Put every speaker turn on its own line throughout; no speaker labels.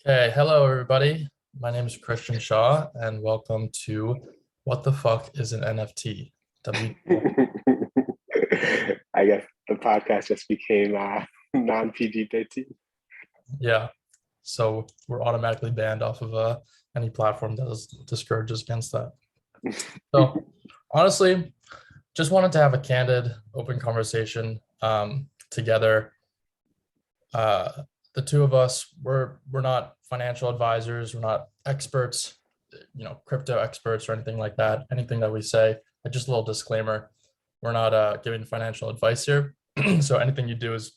Okay, hello everybody. My name is Christian Shaw, and welcome to What the Fuck is an NFT? W.
I guess the podcast just became non-PG-13.
Yeah, so we're automatically banned off of any platform that discourages against that. So honestly, just wanted to have a candid, open conversation together. The two of us, we're not financial advisors, we're not experts, crypto experts or anything like that. Anything that we say, just a little disclaimer, we're not giving financial advice here. So anything you do is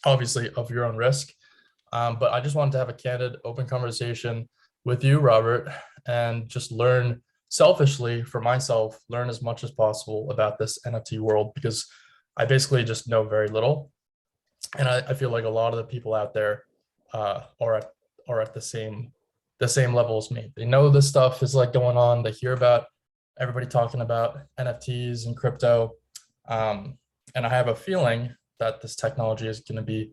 obviously of your own risk. But I just wanted to have a candid, open conversation with you, Robert, and just learn selfishly for myself, learn as much as possible about this NFT world because I basically just know very little. And I feel like a lot of the people out there are at the same level as me. They know this stuff is like going on. They hear about everybody talking about NFTs and crypto, and I have a feeling that this technology is going to be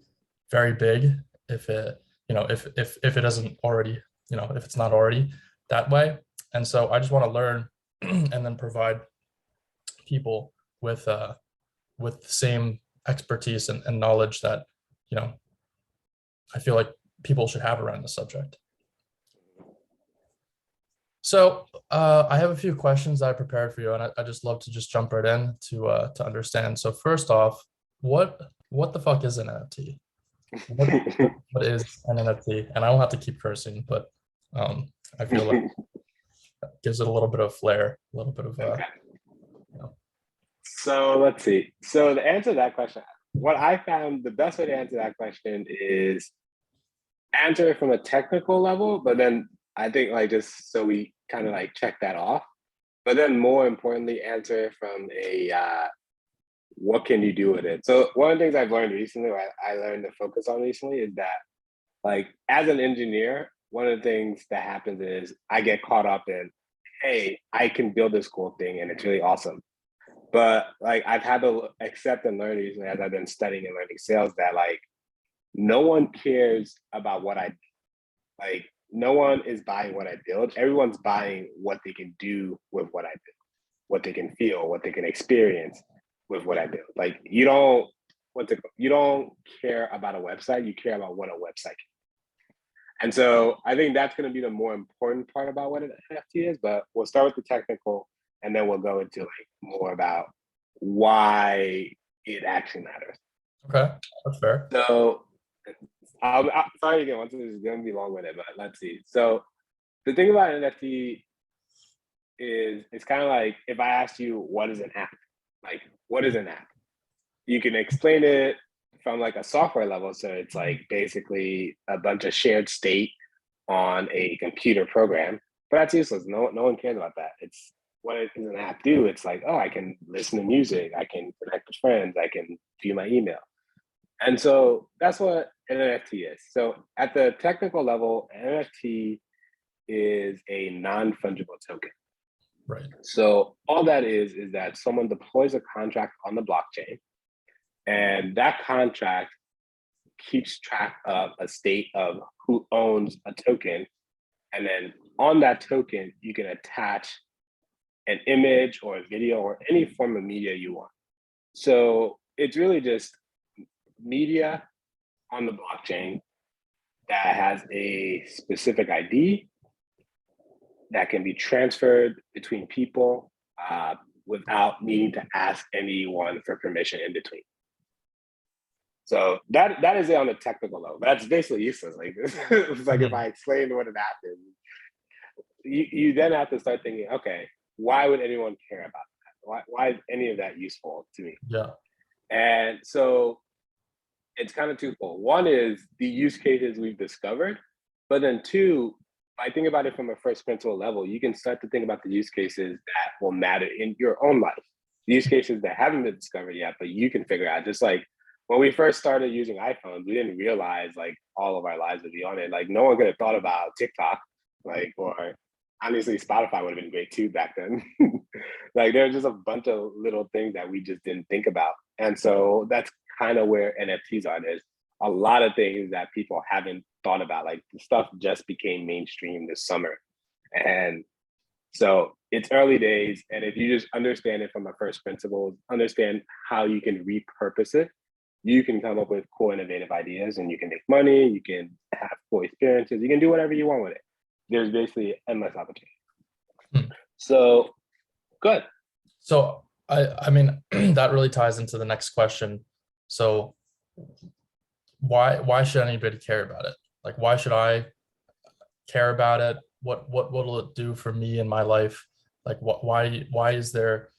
very big if it if it isn't already, if it's not already that way. And so I just want to learn and then provide people with the same expertise and knowledge that you know I feel like people should have around the subject. So I have a few questions that I prepared for you, and I just love to just jump right in to understand. So first off, what the fuck is an NFT? What what is an NFT? And I don't have to keep cursing, but I feel like that gives it a little bit of flair, a little bit of
Okay.
you know.
So let's see. So to answer that question, what I found the best way to answer that question is answer it from a technical level, but then I think like just so we kind of like check that off. But then more importantly, answer it from a what can you do with it? So one of the things I've learned recently, or I learned to focus on recently, is that like as an engineer, one of the things that happens is I get caught up in, hey, I can build this cool thing and it's really awesome. But like I've had to accept and learn recently as I've been studying and learning sales that like no one cares about what I like. No one is buying what I build. Everyone's buying what they can do with what I build, what they can feel, what they can experience with what I build. Like you don't care about a website. You care about what a website can. And so I think that's going to be the more important part about what an NFT is. But we'll start with the technical, and then we'll go into like more about why it actually matters.
Okay, that's fair.
So sorry again, once this is going to be long winded, but let's see. So the thing about an NFT is it's kind of like if I asked you what is an app, like what is an app? You can explain it from like a software level. So it's like basically a bunch of shared state on a computer program, but that's useless. No one cares about that. It's what does an app do? It's like, oh, I can listen to music, I can connect with friends, I can view my email. And so that's what an NFT is. So at the technical level, an NFT is a non-fungible token.
Right.
So all that is that someone deploys a contract on the blockchain, and that contract keeps track of a state of who owns a token. And then on that token, you can attach an image or a video or any form of media you want. So it's really just media on the blockchain that has a specific ID that can be transferred between people without needing to ask anyone for permission in between. So that is it on the technical level. That's basically useless. Like it's like if I explained what had happened, you then have to start thinking, okay, why would anyone care about that? Why is any of that useful to me?
Yeah.
And so it's kind of twofold. One is the use cases we've discovered, but then two, I think about it from a first principle level, you can start to think about the use cases that will matter in your own life. The use cases that haven't been discovered yet, but you can figure out. Just like when we first started using iPhones, we didn't realize like all of our lives would be on it. Like no one could have thought about TikTok, like, or honestly, Spotify would have been great too back then. Like there's just a bunch of little things that we just didn't think about. And so that's kind of where NFTs are. There's a lot of things that people haven't thought about. Like the stuff just became mainstream this summer. And so it's early days. And if you just understand it from a first principles, understand how you can repurpose it, you can come up with cool, innovative ideas and you can make money, you can have cool experiences, you can do whatever you want with it. There's basically endless opportunity. So good.
So I mean, that really ties into the next question. So why should anybody care about it? Like, why should I care about it? What will it do for me in my life? Like, why is there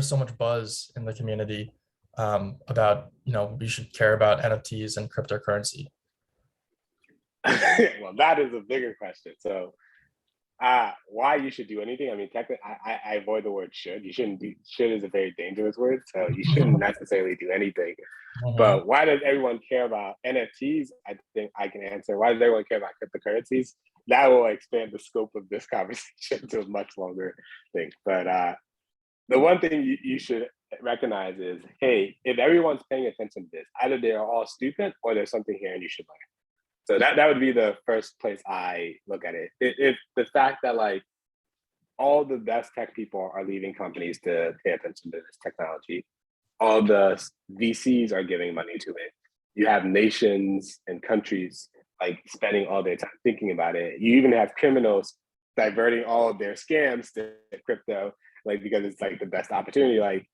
so much buzz in the community about, we should care about NFTs and cryptocurrency?
Well, that is a bigger question. So why you should do anything? I mean, technically, I avoid the word should. You shouldn't do. Should is a very dangerous word, so you shouldn't necessarily do anything. But why does everyone care about NFTs? I think I can answer. Why does everyone care about cryptocurrencies? That will expand the scope of this conversation to a much longer thing. But the one thing you should recognize is, hey, if everyone's paying attention to this, either they're all stupid or there's something here and you should learn. So that would be the first place I look at it. If the fact that like all the best tech people are leaving companies to pay attention to this technology, all the VCs are giving money to it. You have nations and countries like spending all their time thinking about it. You even have criminals diverting all of their scams to crypto, like because it's like the best opportunity. Like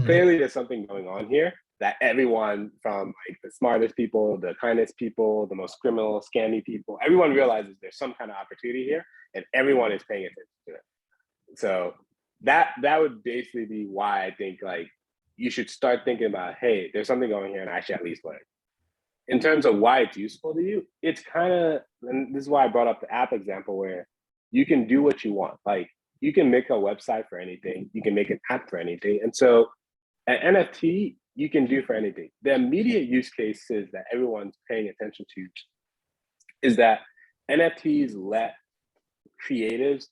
clearly there's something going on here that everyone from like the smartest people, the kindest people, the most criminal, scammy people, everyone realizes there's some kind of opportunity here and everyone is paying attention to it. So that would basically be why I think like you should start thinking about, hey, there's something going here and I should at least learn. In terms of why it's useful to you, it's kind of, and this is why I brought up the app example where you can do what you want. Like you can make a website for anything, you can make an app for anything. And so an NFT, you can do for anything. The immediate use cases that everyone's paying attention to is that NFTs let creatives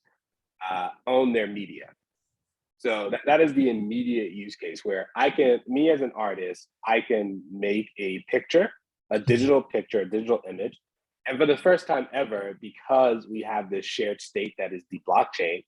own their media. So that is the immediate use case where me as an artist, I can make a picture, a digital image. And for the first time ever, because we have this shared state that is the blockchain,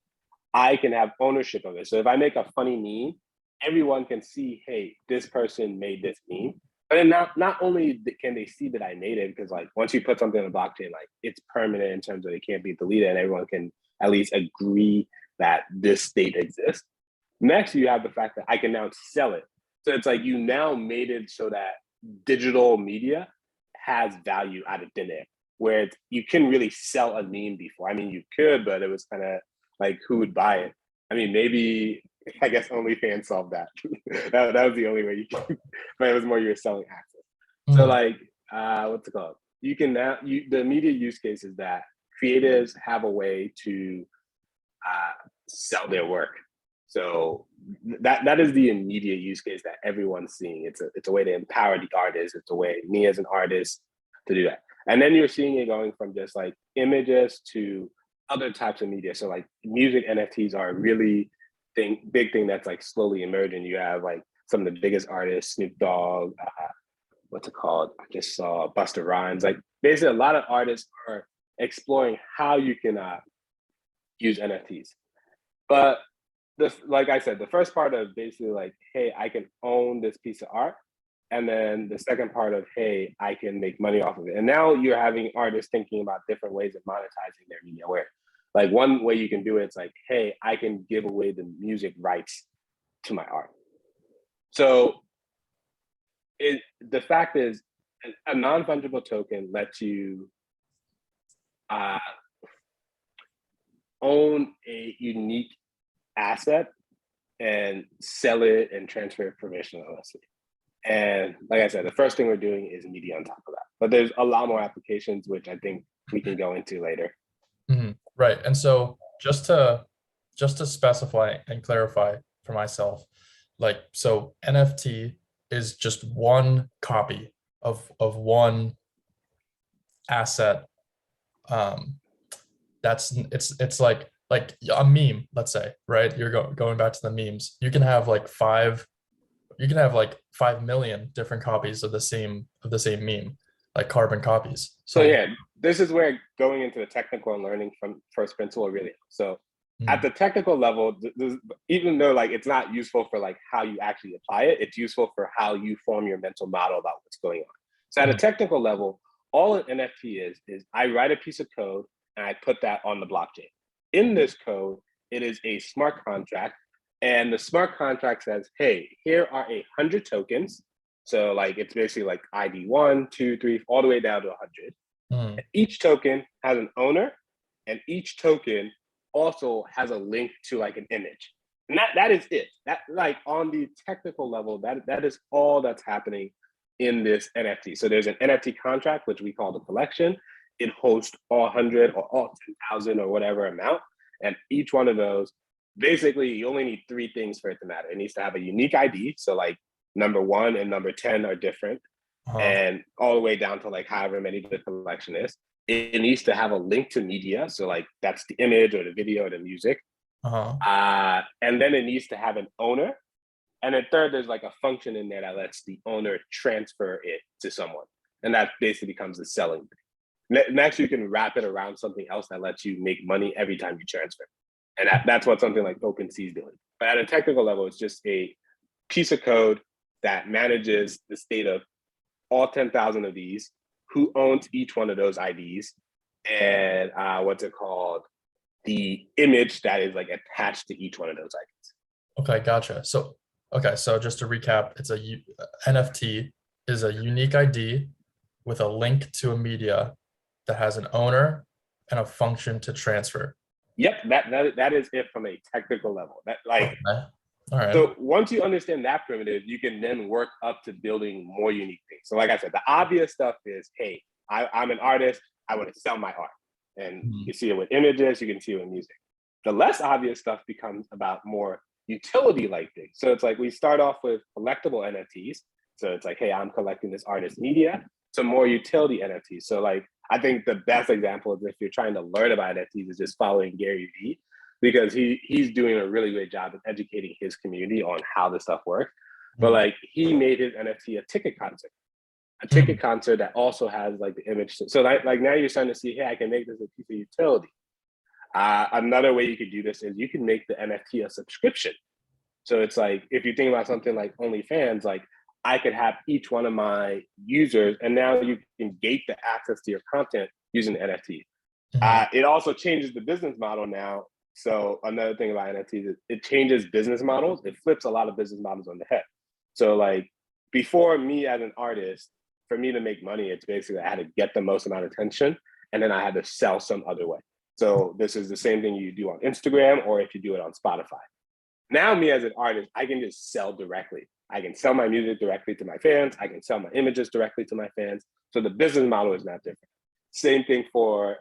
I can have ownership of it. So if I make a funny meme, everyone can see, hey, this person made this meme. But then not only can they see that I made it, because like once you put something on the blockchain, like it's permanent in terms of it can't be deleted and everyone can at least agree that this state exists. Next, you have the fact that I can now sell it. So it's like you now made it so that digital media has value out of thin air, where you couldn't really sell a meme before. I mean, you could, but it was kind of like, who would buy it? I mean, maybe, I guess OnlyFans solved that. that was the only way you could, but it was more you were selling access. So like, what's it called? You can now, the immediate use case is that creatives have a way to sell their work. So that is the immediate use case that everyone's seeing. It's a way to empower the artist. It's a way, me as an artist, to do that. And then you're seeing it going from just like images to other types of media. So like music NFTs are a really big thing that's like slowly emerging. You have like some of the biggest artists, Snoop Dogg, what's it called? I just saw Busta Rhymes. Like basically a lot of artists are exploring how you can use NFTs. But like I said, the first part of basically like, hey, I can own this piece of art. And then the second part of, hey, I can make money off of it. And now you're having artists thinking about different ways of monetizing their media, where like one way you can do it's like, hey, I can give away the music rights to my art. So the fact is, a non-fungible token lets you own a unique asset and sell it and transfer it permissionlessly. And like I said, the first thing we're doing is media on top of that. But there's a lot more applications, which I think we can go into later.
Right. And so just to specify and clarify for myself, like, so NFT is just one copy of one asset. It's like a meme, let's say, right? You're going back to the memes. You can have like five you can have like 5 million different copies of the same meme, like carbon copies.
So
So
yeah, this is where going into the technical and learning from first principle really helps. So at
mm,
the technical level, even though like it's not useful for like how you actually apply it, it's useful for how you form your mental model about what's going on. So at a
mm,
technical level, all an NFT is I write a piece of code and I put that on the blockchain. In this code, it is a smart contract, and the smart contract says, "Hey, here are 100 tokens." So like it's basically like ID one, two, three, all the way down to 100.
mm,
Each token has an owner, and each token also has a link to like an image. And that is it. That like on the technical level, that is all that's happening in this NFT. So there's an NFT contract, which we call the collection. It hosts all 100 or all 10,000 or whatever amount. And each one of those, basically, you only need three things for it to matter. It needs to have a unique ID. So like number 1 and number 10 are different,
uh-huh,
and all the way down to like however many the collection is. It needs to have a link to media. So like that's the image or the video or the music.
uh-huh.
And then it needs to have an owner. And then third, there's like a function in there that lets the owner transfer it to someone. And that basically becomes the selling thing. Next, you can wrap it around something else that lets you make money every time you transfer. And that's what something like OpenSea is doing. But at a technical level, it's just a piece of code that manages the state of all 10,000 of these, who owns each one of those IDs, and what's it called? The image that is like attached to each one of those IDs.
Okay, gotcha. So, okay, so just to recap, NFT is a unique ID with a link to a media that has an owner and a function to transfer.
Yep, that is it from a technical level. That like
Okay. All right.
so once you understand that primitive, you can then work up to building more unique things. So like I said, the obvious stuff is, hey, I'm an artist. I want to sell my art, and you
Mhm.
can see it with images. You can see it with music. The less obvious stuff becomes about more utility like things. So it's like we start off with collectible NFTs. So it's like, hey, I'm collecting this artist media, to more utility NFTs. So like I think the best example is if you're trying to learn about NFTs is just following Gary Vee, because he's doing a really great job of educating his community on how this stuff works. But
Mhm.
like he made his NFT a
Mhm.
ticket concert that also has like the image. So like now you're starting to see, hey, I can make this a piece of utility. Another way you could do this is you can make the NFT a subscription. So it's like if you think about something like OnlyFans, like I could have each one of my users, and now you can gate the access to your content using NFT.
Mhm.
It also changes the business model now. So another thing about NFTs is it changes business models. It flips a lot of business models on the head. So like before, me as an artist, for me to make money, it's basically I had to get the most amount of attention, and then I had to sell some other way. So this is the same thing you do on Instagram or if you do it on Spotify. Now, me as an artist, I can just sell directly. I can sell my music directly to my fans. I can sell my images directly to my fans. So the business model is not different. Same thing for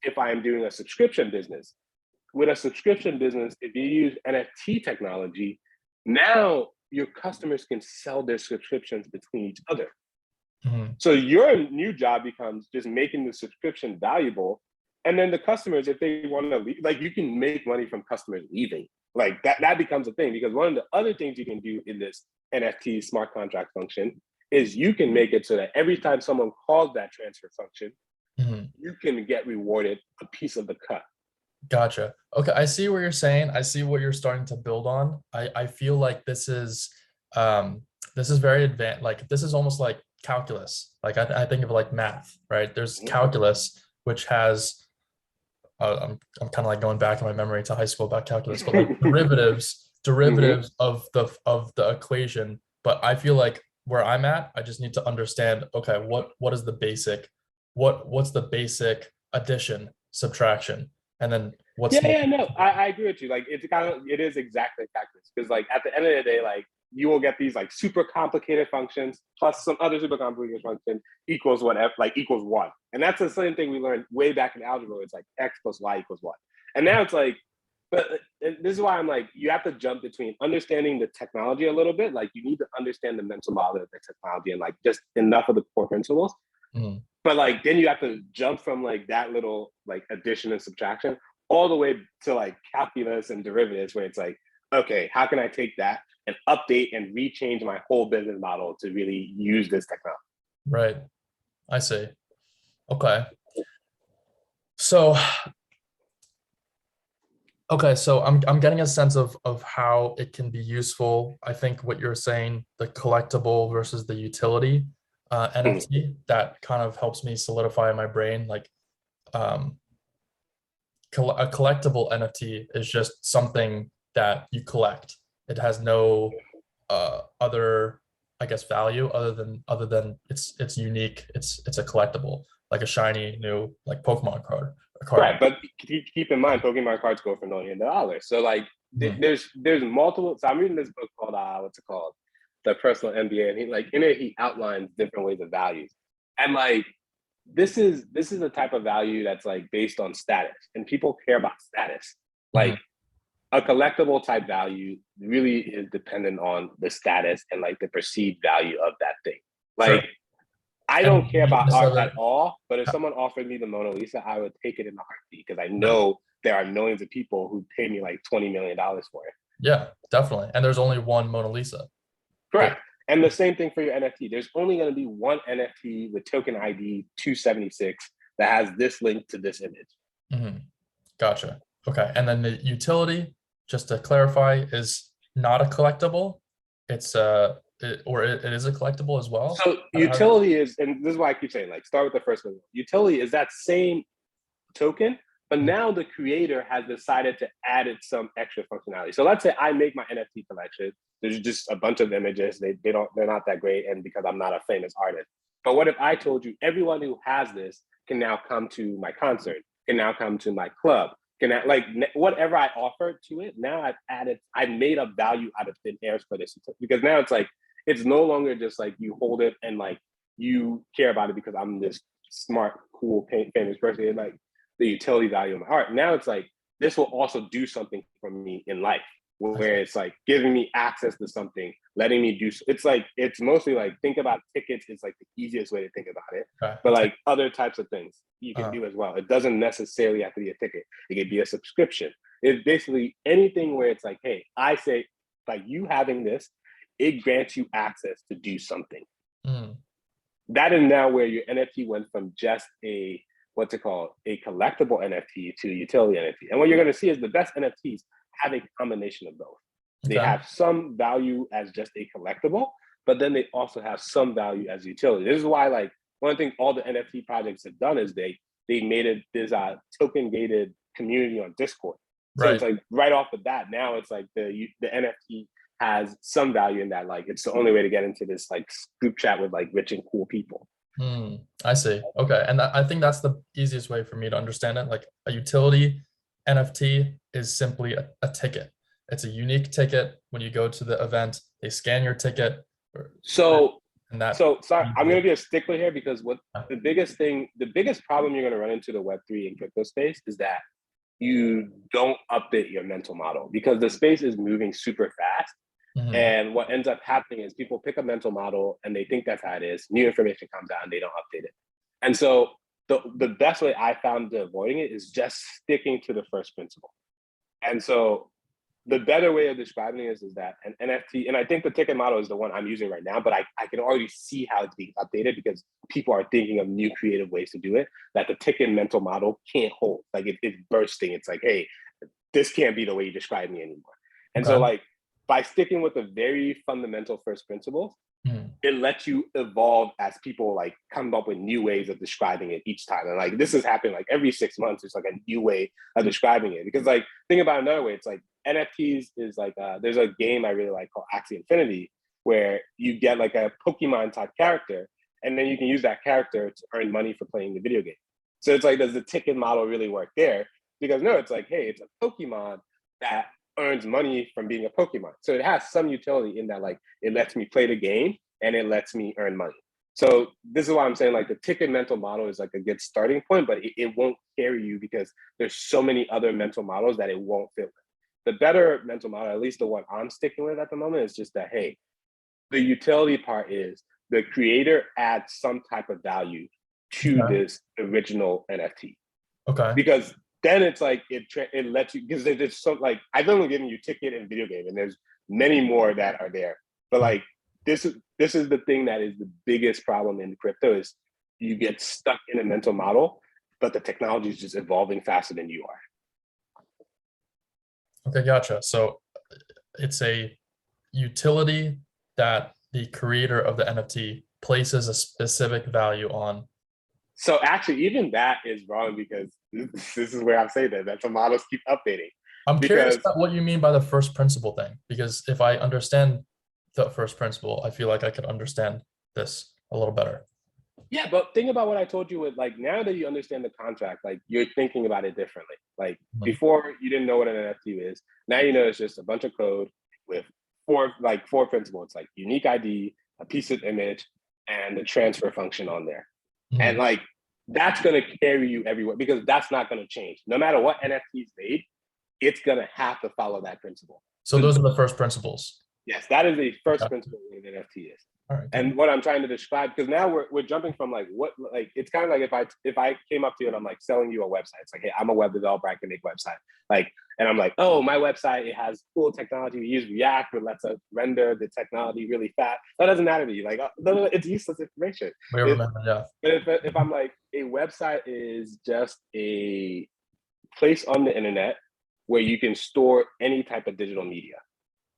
if I am doing a subscription business. With a subscription business, if you use NFT technology, now your customers can sell their subscriptions between each other.
Mhm.
So your new job becomes just making the subscription valuable. And then the customers, if they want to leave, like you can make money from customers leaving. Like that becomes a thing, because one of the other things you can do in this NFT smart contract function is you can make it so that every time someone calls that transfer function,
Mhm.
you can get rewarded a piece of the cut.
Gotcha. Okay, I see what you're saying. I see what you're starting to build on. I feel like um this is very advanced. Like this is almost like calculus. Like I think of like math, right? There's
Mhm.
calculus, which has I'm kind of like going back in my memory to high school about calculus, but like
Mhm.
derivatives of the equation. But I feel like where I'm at, I just need to understand, okay, what is the basic, what's the basic addition, subtraction, and then what's
Yeah,
multiplication.
no, I agree with you. Like it is exactly calculus, because like at the end of the day, like you will get these like super complicated functions plus some other super complicated function equals whatever, like equals one. And that's the same thing we learned way back in algebra. It's like x plus y equals one. And now it's like, but this is why I'm like, you have to jump between understanding the technology a little bit. Like you need to understand the mental model of the technology and like just enough of the core principles.
Mhm.
But like then you have to jump from like that little like addition and subtraction all the way to like calculus and derivatives, where it's like, okay, how can I take that and update and rechange my whole business model to really use this technology?
Right. I see. Okay. So so I'm getting a sense of how it can be useful. I think what you're saying, the collectible versus the utility NFT, that kind of helps me solidify in my brain. Like um, a collectible NFT is just something that you collect. It has no other, I guess, value other than it's unique. It's a collectible, like a shiny new like Pokemon card. A card.
Right, but keep in mind, Pokemon cards go for $1 million. So like,
Hmm.
there's multiple. So I'm reading this book called what's it called, The Personal MBA, and he like in it he outlines different ways of values, and like this is a type of value that's like based on status, and people care about status.
Hmm.
Like a collectible type value really is dependent on the status and like the perceived value of that thing.
Sure.
Like I
And
don't care about
uniqueness
art
of
at
it.
all, but if someone offered me the Mona Lisa, I would take it in a heartbeat because I
Right.
know there are millions of people who pay me like $20 million for it.
Yeah, definitely. And there's only one Mona Lisa. There.
Correct. And the same thing for your NFT. There's only going to be one NFT with token ID 276 that has this link to this image.
Mhm. Gotcha. Okay. And then the utility, just to clarify, is not a collectible. It's it is a collectible as well.
So utility is, and this is why I keep saying, like, start with the first one. Utility is that same token, but now the creator has decided to add it some extra functionality. So let's say I make my NFT collection. There's just a bunch of images. They're not that great, and because I'm not a famous artist. But what if I told you everyone who has this can now come to my concert, can now come to my club, can I, like whatever I offer to it, now I've made a value out of thin air for this, because now it's like it's no longer just like you hold it and like you care about it because I'm this smart, cool, famous person. And like the utility value of my art. Now it's like this will also do something for me in life, where it's like giving me access to something, letting me do. It's like it's mostly like think about tickets. It's like the easiest way to think about it.
Okay.
But like other types of things you can
Uh,
do as well. It doesn't necessarily have to be a ticket. It could be a subscription. It's basically anything where it's like, hey, I say like you having this, it grants you access to do something.
mm,
That is now where your NFT went from just a what's it called, a collectible NFT to a utility NFT. And what you're going to see is the best NFTs have a combination of both. They
okay.
have some value as just a collectible, but then they also have some value as utility. This is why, like, one of the things all the NFT projects have done is they made it this token gated community on Discord. So it's
Right.
like right off the bat, now it's like the NFT has some value in that. Like it's the only way to get into this like group chat with like rich and cool people.
I see. Okay. And I think that's the easiest way for me to understand it. Like a utility NFT is simply a ticket. It's a unique ticket. When you go to the event, they scan your ticket.
So
And that.
so sorry, I'm gonna be a stickler here because what the biggest problem you're gonna run into the Web3 and crypto space is that you don't update your mental model because the space is moving super fast.
Mhm.
And what ends up happening is people pick a mental model and they think that's how it is. New information comes out and they don't update it. And so the best way I found to avoiding it is just sticking to the first principle. And so the better way of describing it is that an NFT, and I think the ticket model is the one I'm using right now, but I can already see how it's being updated because people are thinking of new creative ways to do it that the ticket mental model can't hold. Like it's bursting. It's like, hey, this can't be the way you describe me anymore. And so
Okay.
like by sticking with the very fundamental first principles,
Mhm.
it lets you evolve as people like come up with new ways of describing it each time. And like this is happening like every 6 months, it's like a new way of describing it. Because like think about another way, it's like NFTs is like there's a game I really like called Axie Infinity, where you get like a Pokemon type character, and then you can use that character to earn money for playing the video game. So it's like, does the ticket model really work there? Because no, it's like, hey, it's a Pokemon that earns money from being a Pokemon. So it has some utility in that, like it lets me play the game and it lets me earn money. So this is why I'm saying like the ticket mental model is like a good starting point, but it won't carry you because there's so many other mental models that it won't fit with. The better mental model, at least the one I'm sticking with at the moment, is just that, hey, the utility part is the creator adds some type of value to
Okay.
this original NFT.
Okay.
Because then it's like it lets you, because it's so like I've only given you ticket and video game, and there's many more that are there. But like this is the thing that is the biggest problem in crypto is you get stuck in a mental model, but the technology is just evolving faster than you are.
Okay, gotcha. So it's a utility that the creator of the NFT places a specific value on.
So actually, even that is wrong, because this is where I'm saying that the models keep updating.
I'm curious
Because
about what you mean by the first principle thing, because if I understand the first principle, I feel like I could understand this a little better.
yeah, but think about what I told you with, like, now that you understand the contract, like you're thinking about it differently. Like before you didn't know what an NFT is. Now you know it's just a bunch of code with four principles, like unique ID, a piece of image, and the transfer function on there. And like that's gonna carry you everywhere, because that's not gonna change. No matter what NFTs made, it's gonna have to follow that principle.
So those are the first principles.
Yes, that is the first principle of an NFT is.
All right,
and what I'm trying to describe, because now we're jumping from like what, like it's kind of like if I came up to you and I'm like selling you a website, it's like, hey, I'm a web developer, I can make website, like, and I'm like, oh, my website, it has cool technology, we use React, it lets us render the technology really fast. That doesn't matter to you, like no, it's useless information.
yeah.
But if I'm like, a website is just a place on the internet where you can store any type of digital media.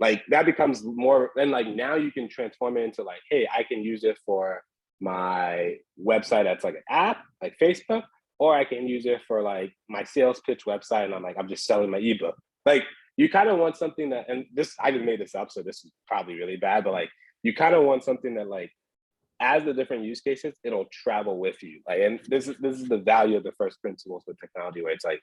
Like that becomes more, and like now you can transform it into like, hey, I can use it for my website that's like an app, like Facebook, or I can use it for like my sales pitch website, and I'm just selling my ebook. Like you kind of want something that, and this, I just made this up, so this is probably really bad, but like you kind of want something that, like, as the different use cases, it'll travel with you. Like, and this is the value of the first principles with technology, where it's like,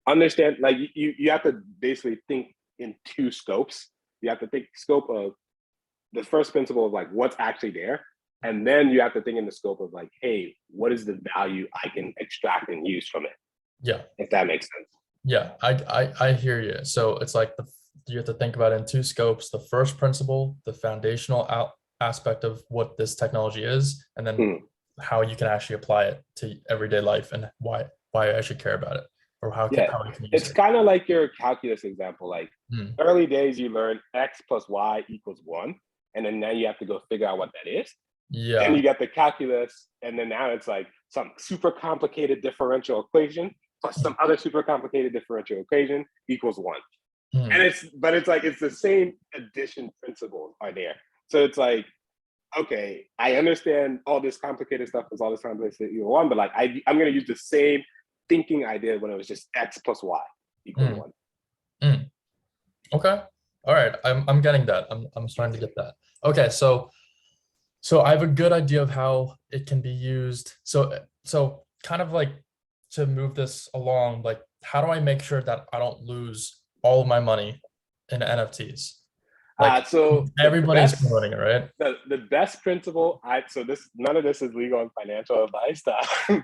understand, like you have to basically think in two scopes. You have to think scope of the first principle of like what's actually there, and then you have to think in the scope of like, hey, what is the value I can extract and use from it?
Yeah,
if that makes sense.
Yeah, I hear you. So it's like you have to think about it in two scopes: the first principle, the foundational aspect of what this technology is, and then how you can actually apply it to everyday life, and why I should care about it, or how
Yeah,
I can use
it's
it.
kind of like your calculus example. Like early days, you learn x plus y equals 1, and then now you have to go figure out what that is.
Yeah.
Then you get the calculus, and then now it's like some super complicated differential equation plus some other super complicated differential equation equals 1. And it's like it's the same addition principles are there. So it's like, okay, I understand all this complicated stuff is all this complicated equal 1, but like I'm going to use the same thinking I did when it was just x plus y equal 1.
Okay. All right. I'm getting that. I'm starting to get that. Okay. So I have a good idea of how it can be used. So kind of like to move this along, like how do I make sure that I don't lose all of my money in NFTs? Like
So
everybody's promoting it, right?
The best principle, none of this is legal and financial advice.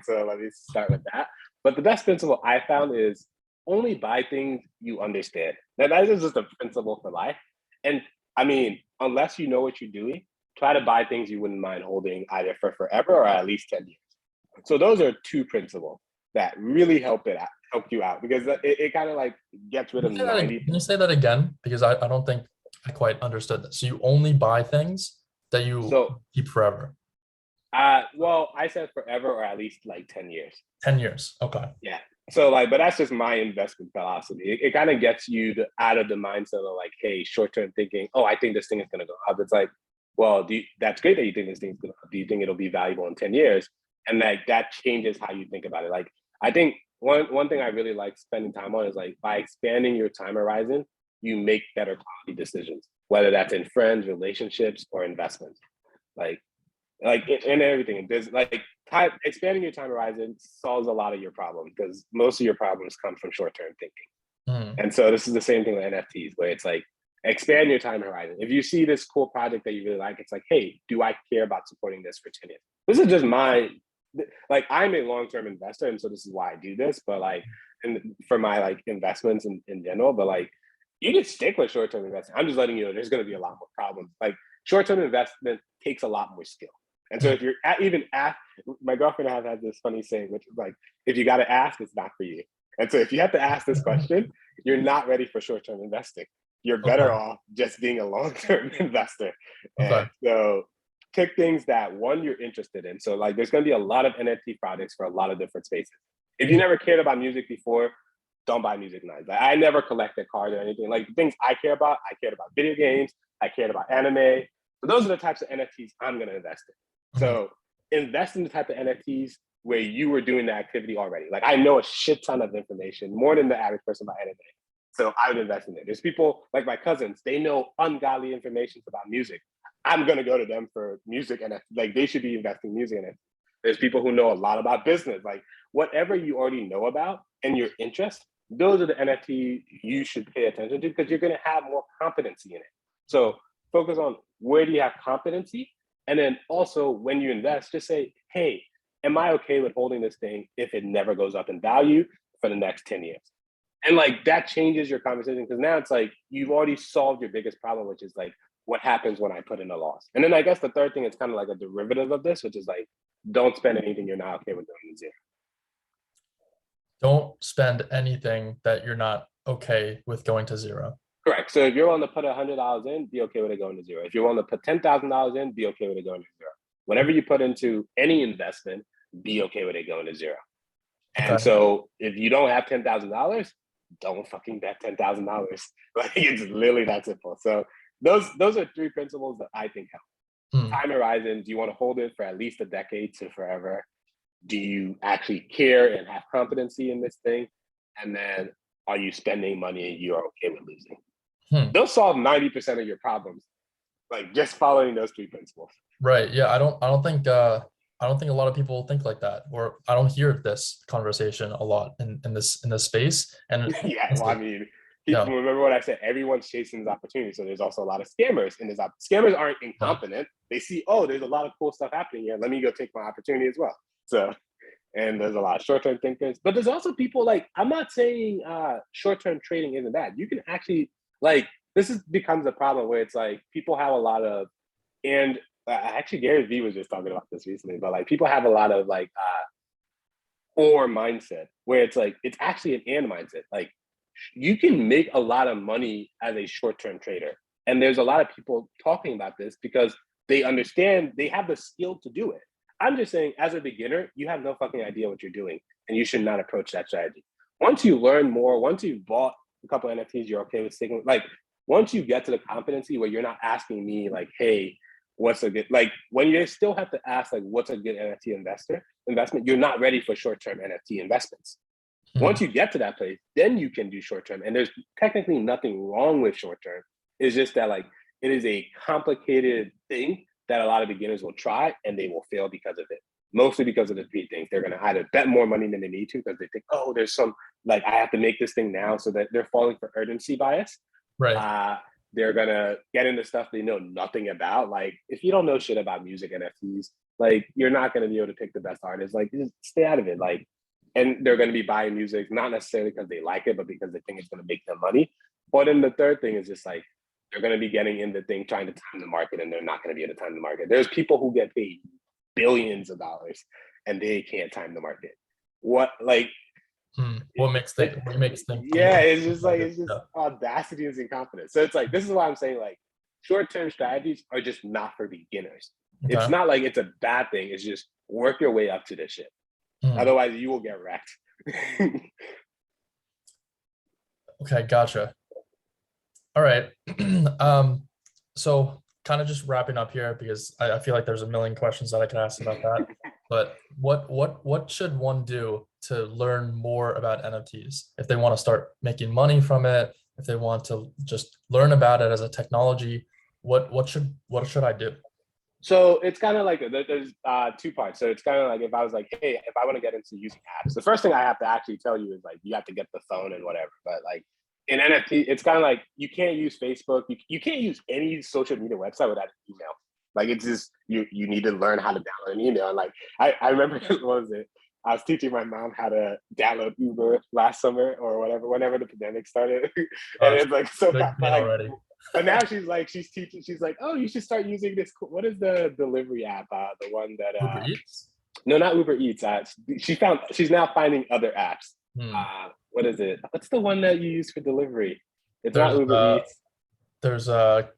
So let me start with that. But the best principle I found is only buy things you understand. Now that is just a principle for life. And I mean, unless you know what you're doing, try to buy things you wouldn't mind holding either for forever or at least 10 years. So those are two principles that really help you out, because it kind of like gets rid of 90.
Can you say that again? Because I don't think I quite understood that. So you only buy things that you keep forever.
Well, I said forever or at least like 10 years.
10 years. Okay.
Yeah. So like, but that's just my investment philosophy. It kind of gets you out of the mindset of like, hey, short-term thinking, oh, I think this thing is going to go up. It's like, well, that's great that you think this thing's going to up. Do you think it'll be valuable in 10 years? And like, that changes how you think about it. Like, I think one thing I really like spending time on is like, by expanding your time horizon, you make better quality decisions, whether that's in friends, relationships, or investments. Like in everything in business, like expanding your time horizon solves a lot of your problems, because most of your problems come from short-term thinking. And so this is the same thing with NFTs, where it's like, expand your time horizon. If you see this cool project that you really like, it's like, hey, do I care about supporting this for 10 years? This is just like, I'm a long-term investor, and so this is why I do this, but like, and for my like investments in general, but like, you can stick with short-term investing. I'm just letting you know there's going to be a lot more problems. Like, short-term investment takes a lot more skill. And so if you're my girlfriend has this funny saying, which is like, if you got to ask, it's not for you. And so if you have to ask this question, you're not ready for short-term investing. You're better
Okay.
off just being a long-term investor.
Okay.
And so pick things that one, you're interested in. So like there's going to be a lot of NFT products for a lot of different spaces. If you never cared about music before, don't buy music knives. Like, I never collected cards or anything. Like the things I cared about video games, I cared about anime. So those are the types of NFTs I'm going to invest in.
Mhm.
So invest in the type of NFTs where you were doing the activity already. Like I know a shit ton of information, more than the average person about anime. So I would invest in it. There's people like my cousins, they know ungodly information about music. I'm gonna go to them for music and like they should be investing in music in it. There's people who know a lot about business, like whatever you already know about and your interest, those are the NFT you should pay attention to because you're gonna have more competency in it. So focus on where do you have competency, and then also when you invest, just say, hey, am I okay with holding this thing if it never goes up in value for the next 10 years? And like that changes your conversation because now it's like you've already solved your biggest problem, which is like what happens when I put in a loss. And then I guess the third thing is kind of like a derivative of this, which is like don't spend anything you're not okay with doing in zero.
Don't spend anything that you're not okay with going to zero.
Correct. So if you're willing to put $100 in, be okay with it going to zero. If you're willing to put $10,000 in, be okay with it going to zero. Whenever you put into any investment, be okay with it going to zero. And
Okay.
so if you don't have $10,000, don't fucking bet $10,000. Like it's literally that simple. So those are three principles that I think help.
Hmm.
Time horizon, do you want to hold it for at least a decade to forever? Do you actually care and have competency in this thing? And then are you spending money and you're okay with losing?
Hmm.
They'll solve 90% of your problems, like just following those three principles.
Right. Yeah. I don't think a lot of people think like that, or I don't hear this conversation a lot in this space. And
Yeah, well, I
honestly,
mean,
yeah.
people remember what I said. Everyone's chasing this opportunity, so there's also a lot of scammers, and scammers aren't
Yeah.
incompetent. They see, oh, there's a lot of cool stuff happening here. Let me go take my opportunity as well. So, and there's a lot of short-term thinkers, but there's also people like I'm not saying short-term trading isn't bad. You can actually like becomes a problem where it's like people have a lot of and actually Gary Vee was just talking about this recently, but like people have a lot of like or mindset where it's like it's actually an and mindset. Like you can make a lot of money as a short-term trader. And there's a lot of people talking about this because they understand they have the skill to do it. I'm just saying, as a beginner, you have no fucking idea what you're doing, and you should not approach that strategy. Once you learn more, once you've bought a couple of NFTs, you're okay with sticking. Like once you get to the competency where you're not asking me like, "Hey, what's a good?" Like when you still have to ask like, "What's a good NFT investment?" You're not ready for short-term NFT investments.
Hmm.
Once you get to that place, then you can do short term. And there's technically nothing wrong with short term. It's just that like it is a complicated thing that a lot of beginners will try and they will fail because of it. Mostly because of the three things. They're gonna either bet more money than they need to because they think, oh, there's some like I have to make this thing now, so that they're falling for urgency bias.
Right.
Uh, they're gonna get into stuff they know nothing about. Like if you don't know shit about music NFTs, like you're not gonna be able to pick the best artists. Like just stay out of it. Like and they're going to be buying music not necessarily because they like it, but because they think it's going to make them money. But then the third thing is just like they're going to be getting in the thing trying to time the market, and they're not going to be able to time the market. There's people who get paid billions of dollars and they can't time the market. What like
Hmm. What makes think you
yeah, it's just like
can?
it's just
Yeah.
audacity and incompetence. So it's like this is why I'm saying like short-term strategies are just not for beginners. It's
Okay.
not like it's a bad thing. It's just work your way up to this shit.
Hmm.
Otherwise, you will get wrecked.
Okay. Gotcha. All right. So kind of just wrapping up here because I feel like there's a million questions that I could ask about that. But what should one do to learn more about NFTs if they want to start making money from it, if they want to just learn about it as a technology? What should I do?
So it's kind of like there's two parts. So it's kind of like if I was like, hey, if I want to get into using apps, the first thing I have to actually tell you is like you have to get the phone and whatever. But like in NFT, it's kind of like you can't use Facebook. You can't use any social media website without an email. Like it's just you need to learn how to download an email. And like I remember what was it? I was teaching my mom how to download Uber last summer or whatever, whenever the pandemic started. And
Gosh,
it's like so
big
but
pain
like
already.
but now she's teaching. She's like, oh, you should start using this. What is the delivery app? The one that
Uber Eats?
no, not Uber Eats. She's now finding other apps.
Hmm.
what is it? What's the one that you use for delivery? It's not
There's
Uber Eats.
there's God,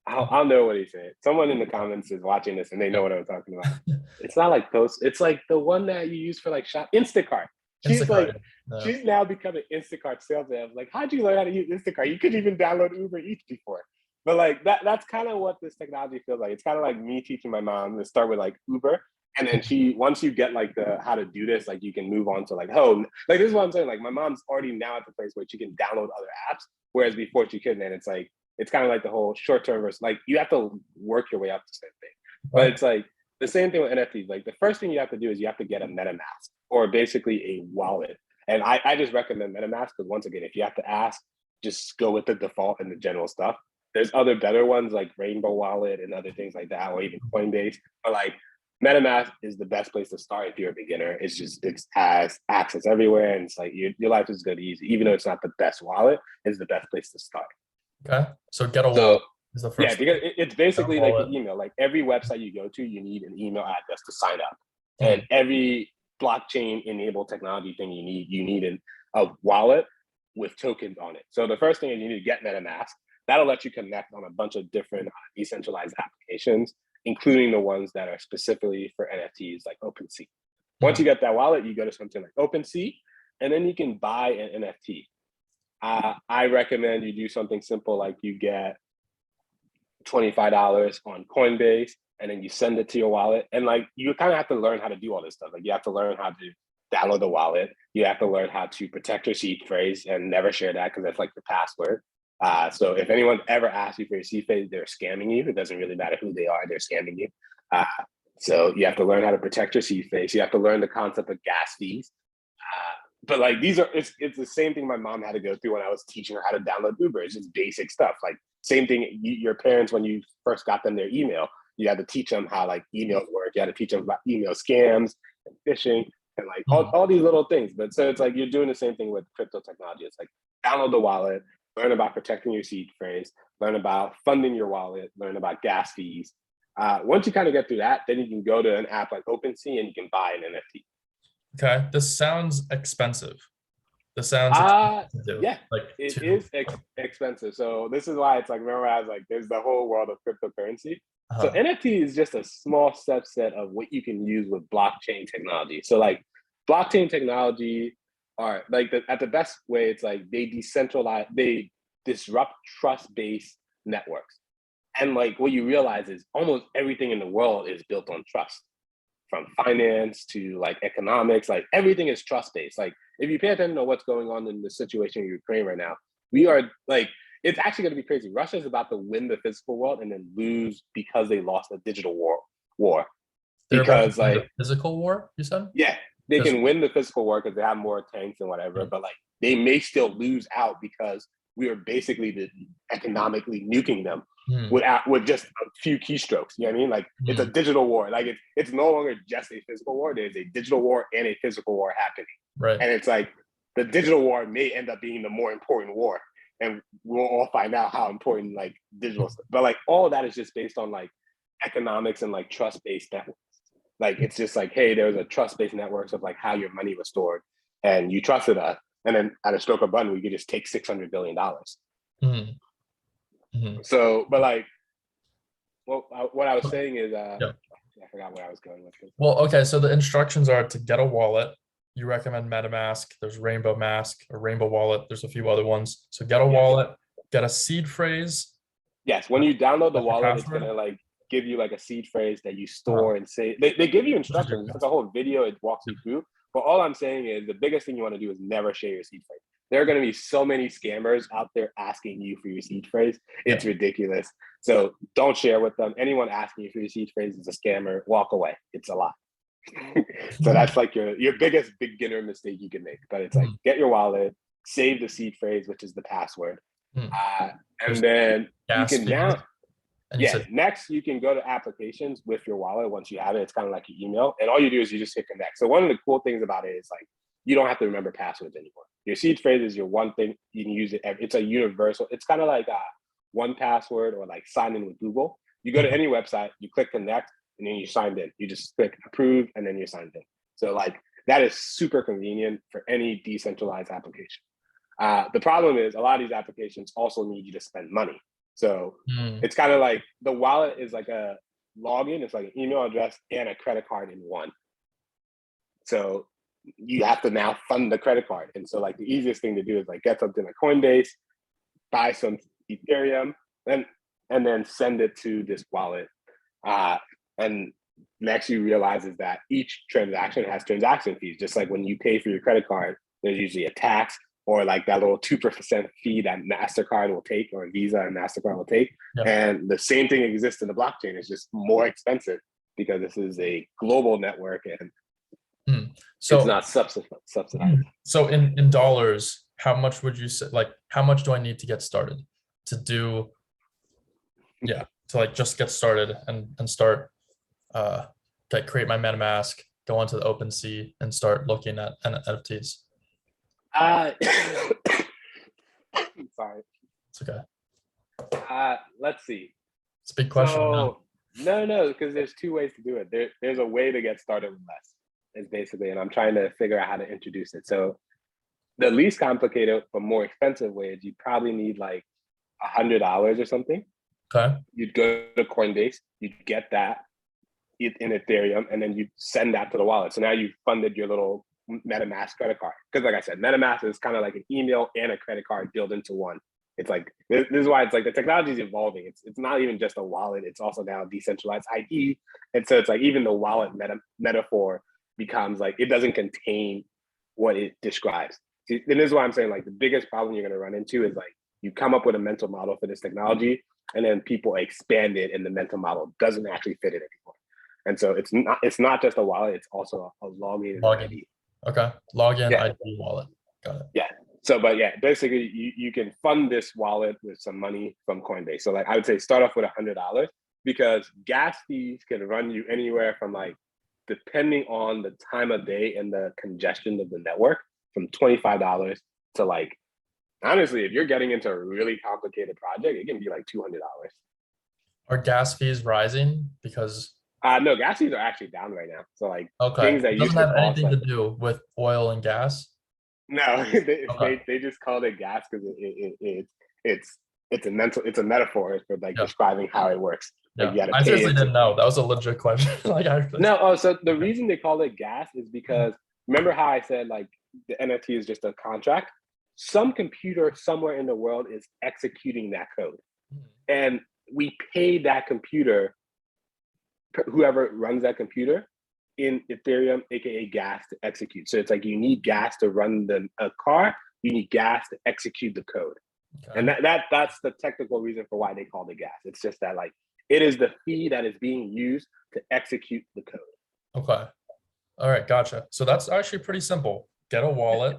I'll know what he said. Someone in the comments is watching this and they know what I'm talking about. It's not like Post. It's like the one that you use for like shop Instacart. She's
Instacart.
like,
No.
she's now become an Instacart salesman. I was like, how'd you learn how to use Instacart? You couldn't even download Uber Eats before. But like that's kind of what this technology feels like. It's kind of like me teaching my mom to start with like Uber. And then once you get like the how to do this, like you can move on to like, oh, like this is what I'm saying. Like my mom's already now at the place where she can download other apps, whereas before she couldn't. And it's like, it's kind of like the whole short term versus like you have to work your way up to the same thing. But it's like the same thing with NFTs. Like the first thing you have to do is you have to get a MetaMask or basically a wallet. And I just recommend MetaMask because once again, if you have to ask, just go with the default and the general stuff. There's other better ones like Rainbow Wallet and other things like that, or even Coinbase. But like MetaMask is the best place to start if you're a beginner. It has access everywhere, and it's like your life is good easy. Even though it's not the best wallet, it's the best place to start.
Okay. So get a
So
wallet is the
yeah,
first.
because it's basically like the
Wallet.
email. Like every website you go to, you need an email address to sign up,
Hmm.
and every blockchain enabled technology thing you need a wallet with tokens on it. So the first thing is you need to get MetaMask. That'll let you connect on a bunch of different decentralized applications, including the ones that are specifically for NFTs like OpenSea. Once you get that wallet, you go to something like OpenSea, and then you can buy an NFT. I recommend you do something simple like you get $25 on Coinbase, and then you send it to your wallet. And like you kind of have to learn how to do all this stuff. Like you have to learn how to download the wallet. You have to learn how to protect your seed phrase and never share that because that's like your password. So if anyone ever asks you for your seed phrase, they're scamming you. It doesn't really matter who they are; they're scamming you. So you have to learn how to protect your seed phrase. You have to learn the concept of gas fees. But like these are it's the same thing my mom had to go through when I was teaching her how to download Uber. It's just basic stuff. Like same thing your parents when you first got them their email, you had to teach them how like emails work. You had to teach them about email scams and phishing and like all these little things. But so it's like you're doing the same thing with crypto technology. It's like download the wallet, learn about protecting your seed phrase, learn about funding your wallet, learn about gas fees. Once you kind of get through that, then you can go to an app like OpenSea and you can buy an NFT.
Okay. This sounds expensive. This sounds expensive.
Yeah,
Like
it is expensive. So this is why it's like, remember I was like, there's the whole world of cryptocurrency. So NFT is just a small subset of what you can use with blockchain technology. So like blockchain technology are like at the best way, it's like they decentralize, they disrupt trust-based networks. And like what you realize is almost everything in the world is built on trust, from finance to like economics, like everything is trust-based. Like if you pay attention to what's going on in the situation in Ukraine right now, we are like, it's actually going to be crazy. Russia is about to win the physical world and then lose because they lost a digital war.
They're about
Because
to win
like,
the physical war, you said?
yeah, they can win the physical war because they have more tanks and whatever, but like they may still lose out because we are basically economically nuking them with just a few keystrokes. You know what I mean? Like it's a digital war. Like it's no longer just a physical war. There's a digital war and a physical war happening.
Right.
And it's like the digital war may end up being the more important war. And we'll all find out how important like digital stuff. But like all of that is just based on like economics and like trust-based networks. Like it's just like, hey, there was a trust-based networks of like how your money was stored, and you trusted us, and then at a stroke of a button, we could just take $600 billion. So, but like, well, what I was saying is, I forgot where I was going with this.
Well, okay, so the instructions are to get a wallet. You recommend MetaMask. There's Rainbow Mask, a Rainbow Wallet. There's a few other ones. So get a wallet, get a seed phrase.
Yes, when you download the wallet, it's gonna like give you like a seed phrase that you store and say. They give you instructions. It's a whole video. It walks you through. But all I'm saying is the biggest thing you want to do is never share your seed phrase. There are going to be so many scammers out there asking you for your seed phrase. It's ridiculous. So don't share with them. Anyone asking you for your seed phrase is a scammer. Walk away. It's a lie. So that's like your biggest beginner mistake you can make. But it's like get your wallet, save the seed phrase, which is the password, and then you can now. Next you can go to applications with your wallet once you have it. It's kind of like your email, and all you do is you just hit connect. So one of the cool things about it is like you don't have to remember passwords anymore. Your seed phrase is your one thing. You can use it. It's a universal. It's kind of like 1Password or like sign in with Google. You go to any website, you click connect, and then you signed in. You just click approve, and then you're signed in. So like that is super convenient for any decentralized application. The problem is a lot of these applications also need you to spend money. So it's kind of like the wallet is like a login, it's like an email address and a credit card in one. So you have to now fund the credit card. And so like the easiest thing to do is like get something like Coinbase, buy some Ethereum, and then send it to this wallet. And next you realize is that each transaction has transaction fees. Just like when you pay for your credit card, there's usually a tax or like that little 2% fee that MasterCard will take, or Visa and MasterCard will take. Yep. And the same thing exists in the blockchain. It's just more expensive because this is a global network and so it's not subsidized.
So in dollars, how much would you say, like, how much do I need to get started to do, to like just get started and start, create my MetaMask, go onto the OpenSea and start looking at NFTs?
Sorry.
It's okay.
Let's see.
It's a big question.
So, no, because there's two ways to do it. There's a way to get started with less. Is basically, and I'm trying to figure out how to introduce it. So the least complicated but more expensive way is you probably need like $100 or something.
Okay.
You'd go to Coinbase, you'd get that in Ethereum, and then you send that to the wallet. So now you've funded your little MetaMask credit card. Because like I said, MetaMask is kind of like an email and a credit card built into one. It's like, this is why it's like the technology is evolving. It's not even just a wallet. It's also now decentralized ID. And so it's like even the wallet metaphor becomes like, it doesn't contain what it describes. And this is why I'm saying like the biggest problem you're going to run into is like you come up with a mental model for this technology and then people expand it and the mental model doesn't actually fit it anymore. And so it's not just a wallet, it's also a login ID.
Okay. Login ID wallet. Got it.
Yeah. So, but yeah, basically you can fund this wallet with some money from Coinbase. So like I would say start off with $100 because gas fees can run you anywhere from like, depending on the time of day and the congestion of the network, from $25 to like, honestly, if you're getting into a really complicated project, it can be like $200.
Are gas fees rising? Because
no, gas fees are actually down right now. So like
things that used to cost, anything to do with oil and gas.
No, they just called it gas because it's a metaphor for like describing how it works. Like
I seriously didn't know. That was a legit question.
So the reason they call it gas is because remember how I said like the NFT is just a contract? Some computer somewhere in the world is executing that code. And we pay that computer, whoever runs that computer, in Ethereum, aka gas, to execute. So it's like you need gas to run a car, you need gas to execute the code. Okay. And that's the technical reason for why they call it gas. It's just that like it is the fee that is being used to execute the code.
Okay. All right, gotcha. So that's actually pretty simple. Get a wallet,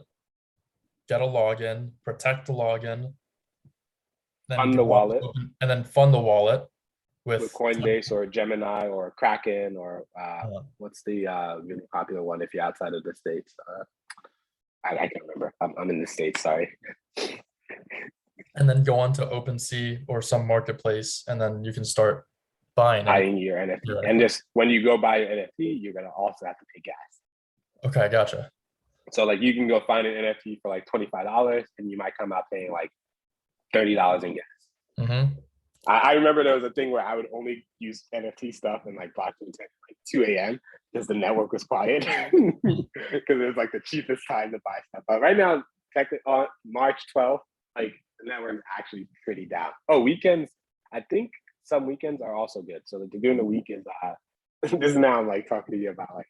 get a login, protect the login, then
fund the wallet,
and then fund the wallet
with Coinbase or Gemini or Kraken or what's the really popular one if you're outside of the States? I can't remember. I'm in the States, sorry.
And then go on to OpenSea or some marketplace, and then you can start buying
your NFT. And just when you go buy your NFT, you're gonna also have to pay gas.
Okay, gotcha.
So like you can go find an NFT for like $25 and you might come out paying like $30 in gas. Mm-hmm. I remember there was a thing where I would only use NFT stuff and like blockchain tech like 2 a.m. because the network was quiet because it was like the cheapest time to buy stuff. But right now, on March 12th, like the network is actually pretty down. Oh, weekends, I think some weekends are also good. So like during the week is this is now I'm like talking to you about like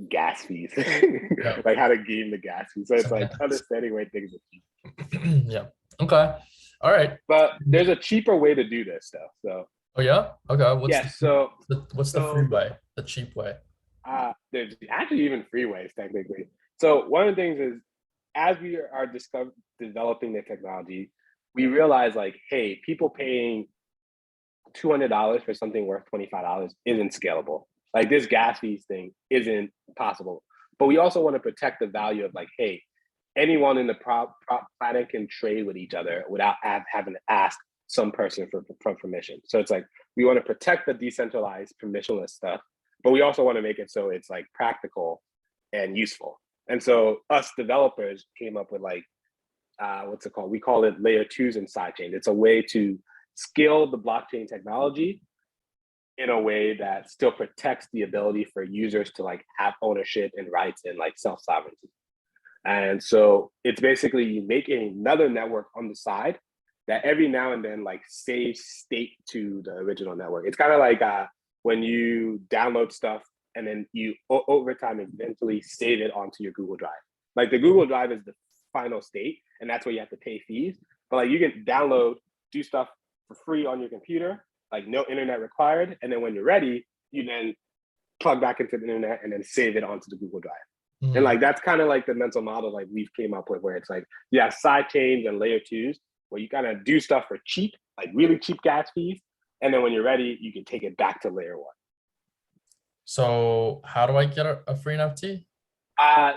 gas fees, like how to game the gas fees. So it's like understanding where things are cheap.
Yeah. Okay. All right.
But there's a cheaper way to do this stuff. So.
Oh yeah. Okay. What's the free way? The cheap way?
There's actually even free ways technically. So one of the things is, as we are developing the technology, we realize like, hey, people paying $200 for something worth $25 isn't scalable. Like this gas fees thing isn't possible. But we also want to protect the value of like, hey, anyone in the planet can trade with each other without having to ask some person for permission. So it's like, we want to protect the decentralized permissionless stuff, but we also want to make it so it's like practical and useful. And so us developers came up with like, what's it called? We call it layer twos and sidechains. It's a way to scale the blockchain technology in a way that still protects the ability for users to like have ownership and rights and like self-sovereignty. And so it's basically you make another network on the side that every now and then like saves state to the original network. It's kind of like when you download stuff and then you over time eventually save it onto your Google Drive. Like the Google Drive is the final state, and that's where you have to pay fees. But like you can download, do stuff for free on your computer, like no internet required. And then when you're ready, you then plug back into the internet and then save it onto the Google Drive. And like that's kind of like the mental model like we've came up with, where it's like, yeah, side chains and layer twos, where you kind of do stuff for cheap, like really cheap gas fees. And then when you're ready, you can take it back to layer one.
So how do I get a free NFT?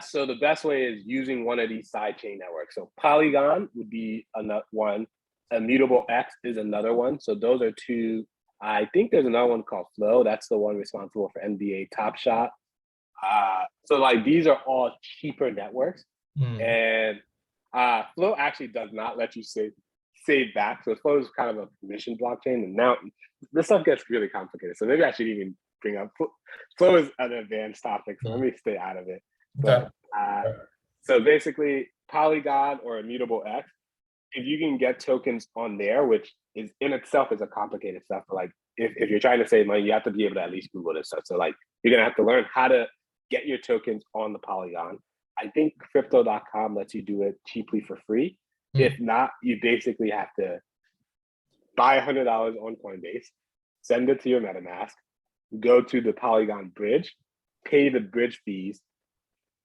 So the best way is using one of these sidechain networks. So Polygon would be another one. Immutable X is another one. So those are two. I think there's another one called Flow. That's the one responsible for NBA Top Shot. So like these are all cheaper networks, and Flow actually does not let you save back. So Flow is kind of a permission blockchain, and now this stuff gets really complicated. So maybe I should even bring up Flow is an advanced topic, so let me stay out of it.
Okay.
But so basically, Polygon or Immutable X, if you can get tokens on there, which is in itself is a complicated stuff. But like if you're trying to save money, you have to be able to at least Google this stuff. So like you're gonna have to learn how to get your tokens on the Polygon. I think crypto.com lets you do it cheaply for free. If not, you basically have to buy $100 on Coinbase, send it to your MetaMask, go to the Polygon bridge, pay the bridge fees,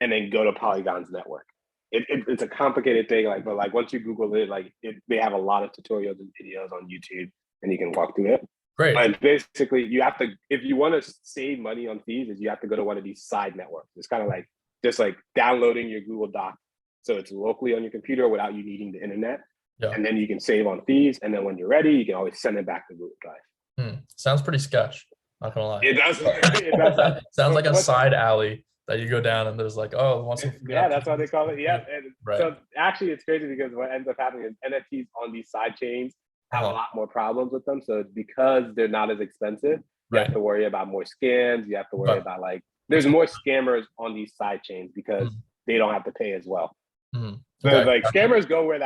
and then go to Polygon's network. It's a complicated thing, like, but like once you Google it, like they have a lot of tutorials and videos on YouTube, and you can walk through it.
Great.
But basically, you have to, if you want to save money on fees, is you have to go to one of these side networks. It's kind of like just like downloading your Google Doc, so it's locally on your computer without you needing the internet.
Yeah.
And then you can save on fees, and then when you're ready, you can always send it back to Google Drive.
Sounds pretty sketch. Not gonna lie.
It does. It does.
Sounds like a side alley that you go down and there's like, oh, once
yeah, that's what they call it. Yeah. And
right.
So actually it's crazy because what ends up happening is NFTs on these side chains have a lot more problems with them. So because they're not as expensive, you have to worry about more scams. You have to worry about like, there's more scammers on these side chains because they don't have to pay as well. So like scammers go where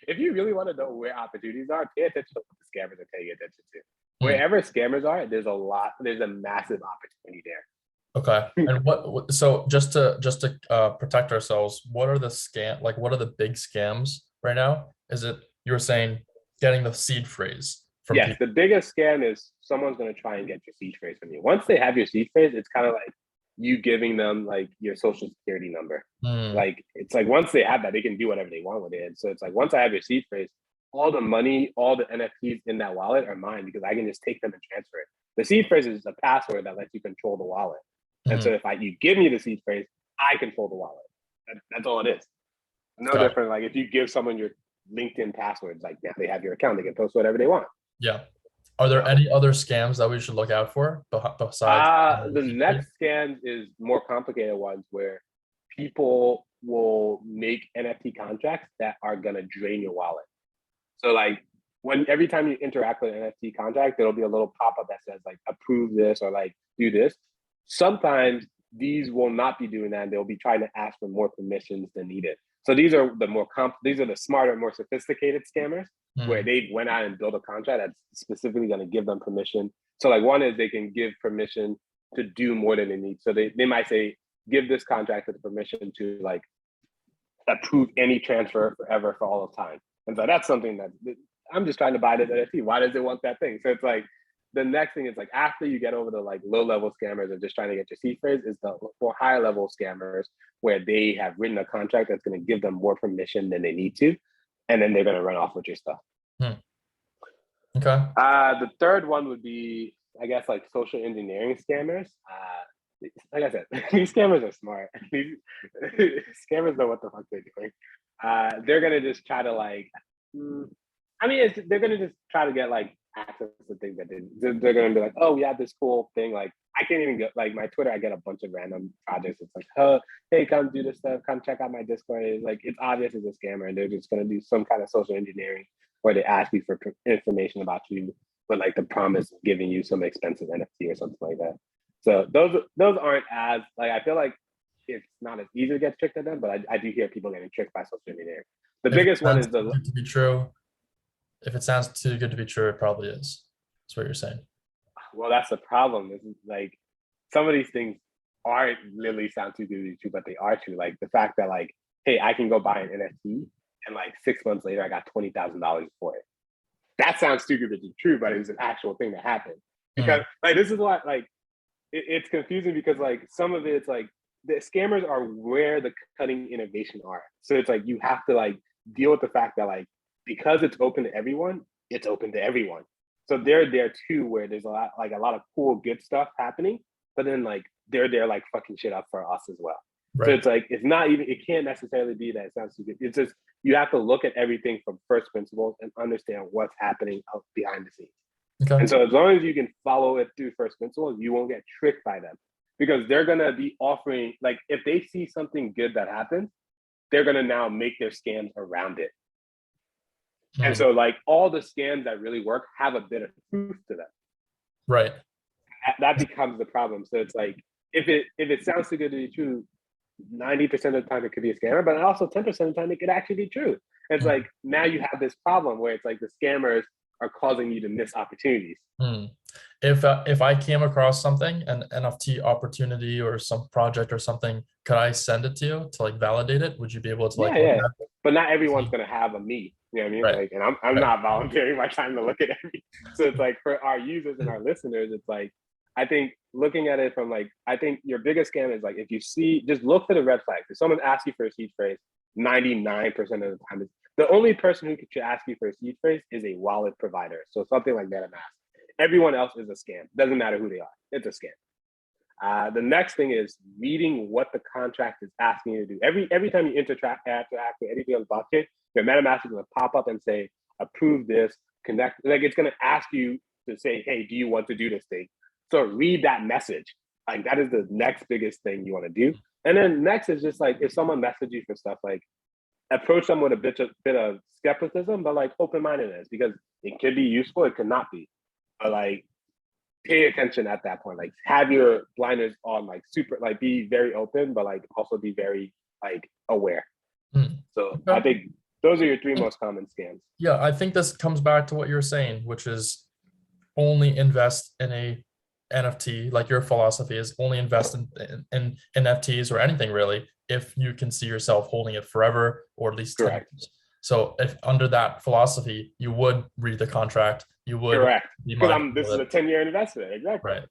if you really want to know where opportunities are, pay attention to what the scammers are paying attention to. Wherever scammers are, there's a massive opportunity there.
Okay. And so just to protect ourselves, what are the big scams right now? Is it, you were saying getting the seed phrase from
yes,
people?
The biggest scam is someone's going to try and get your seed phrase from you. Once they have your seed phrase, it's kind of like you giving them like your social security number. Like it's like once they have that, they can do whatever they want with it. And so it's like once I have your seed phrase, all the money, all the NFTs in that wallet are mine because I can just take them and transfer it. The seed phrase is a password that lets you control the wallet. And so if you give me the seed phrase, I control the wallet. That's all it is. No different. Like if you give someone your LinkedIn passwords, like now they have your account, they can post whatever they want.
Yeah. Are there any other scams that we should look out for besides?
The next scam is more complicated ones where people will make NFT contracts that are gonna drain your wallet. So like every time you interact with an NFT contract, there'll be a little pop-up that says like approve this or like do this. Sometimes these will not be doing that, and they'll be trying to ask for more permissions than needed. So these are the smarter, more sophisticated scammers where they went out and built a contract that's specifically going to give them permission. So like one is they can give permission to do more than they need. So they might say, give this contract the permission to like approve any transfer forever for all of time. And so that's something that I'm just trying to buy this NFT. Why does it want that thing? So it's like, the next thing is like after you get over the like low level scammers and just trying to get your seed phrase is the more higher level scammers where they have written a contract that's going to give them more permission than they need to, and then they're going to run off with your stuff.
Okay.
The third one would be, I guess, like social engineering scammers. Like I said, these scammers are smart. These scammers know what the fuck they're doing. They're going to just try to like, they're going to just try to get like access to things that they're going to be like, oh, we have this cool thing. Like I can't even get like my Twitter. I get a bunch of random projects. It's like, oh, hey, come do this stuff. Come check out my Discord. It's like it's obvious it's a scammer, and they're just gonna do some kind of social engineering where they ask you for information about you, but like the promise of giving you some expensive NFT or something like that. So those aren't as like I feel like it's not as easy to get tricked at them, but I do hear people getting tricked by social engineering. The
If it
biggest one
sounds
is
too
the
good to be true, if it sounds too good to be true, it probably is. That's what you're saying.
well, that's the problem. This is like some of these things aren't literally sound too good to be true, but they are true. Like the fact that like, hey, I can go buy an NFT and like 6 months later I got $20,000 for it. That sounds too good to be true, but it was an actual thing that happened. Because like this is what like it's confusing because like some of it's like the scammers are where the cutting innovation are. So it's like you have to like deal with the fact that like because it's open to everyone, it's open to everyone. So they're there too, where there's a lot of cool, good stuff happening, but then like they're there like fucking shit up for us as well. So
Right.
it's like it's not even it can't necessarily be that it sounds too good. It's just you have to look at everything from first principles and understand what's happening out behind the scenes.
Okay.
And so as long as you can follow it through first principles, you won't get tricked by them because they're gonna be offering like if they see something good that happens, they're gonna now make their scams around it. And so like all the scams that really work have a bit of truth to them.
Right.
That becomes the problem. So it's like if it sounds too good to be true, 90% of the time it could be a scammer, but also 10% of the time it could actually be true. It's like now you have this problem where it's like the scammers are causing you to miss opportunities.
If I came across something, an NFT opportunity or some project or something, could I send it to you to like validate it? Would you be able to like look
Yeah.
at it?
But not everyone's gonna have a me. You know what I mean?
Right.
Like, and I'm
Right.
not volunteering my time to look at every. So it's like for our users and our listeners, it's like I think looking at it from like I think your biggest scam is like if you see just look for the red flags. If someone asks you for a seed phrase, 99% of the time is the only person who should ask you for a seed phrase is a wallet provider. So something like MetaMask. Everyone else is a scam. Doesn't matter who they are. It's a scam. The next thing is reading what the contract is asking you to do. Every time you interact with anything on the blockchain, your MetaMask is going to pop up and say, approve this, connect. Like it's going to ask you to say, hey, do you want to do this thing? So read that message. Like that is the next biggest thing you want to do. And then next is just like if someone messages you for stuff, like approach them with a bit of skepticism, but like open-mindedness because it could be useful, it could not be. But like pay attention at that point. Like have your blinders on, like super, like be very open, but like also be very like aware. So I
Okay.
think those are your three most common scams.
Yeah, I think this comes back to what you're saying, which is only invest in a NFT. Like your philosophy is only invest in NFTs or anything really, if you can see yourself holding it forever or at least 10
Correct.
years. So if under that philosophy, you would read the contract, you would
Correct.
be
Because
mindful
this is
of
a
it.
10-year investment. Exactly.
Right.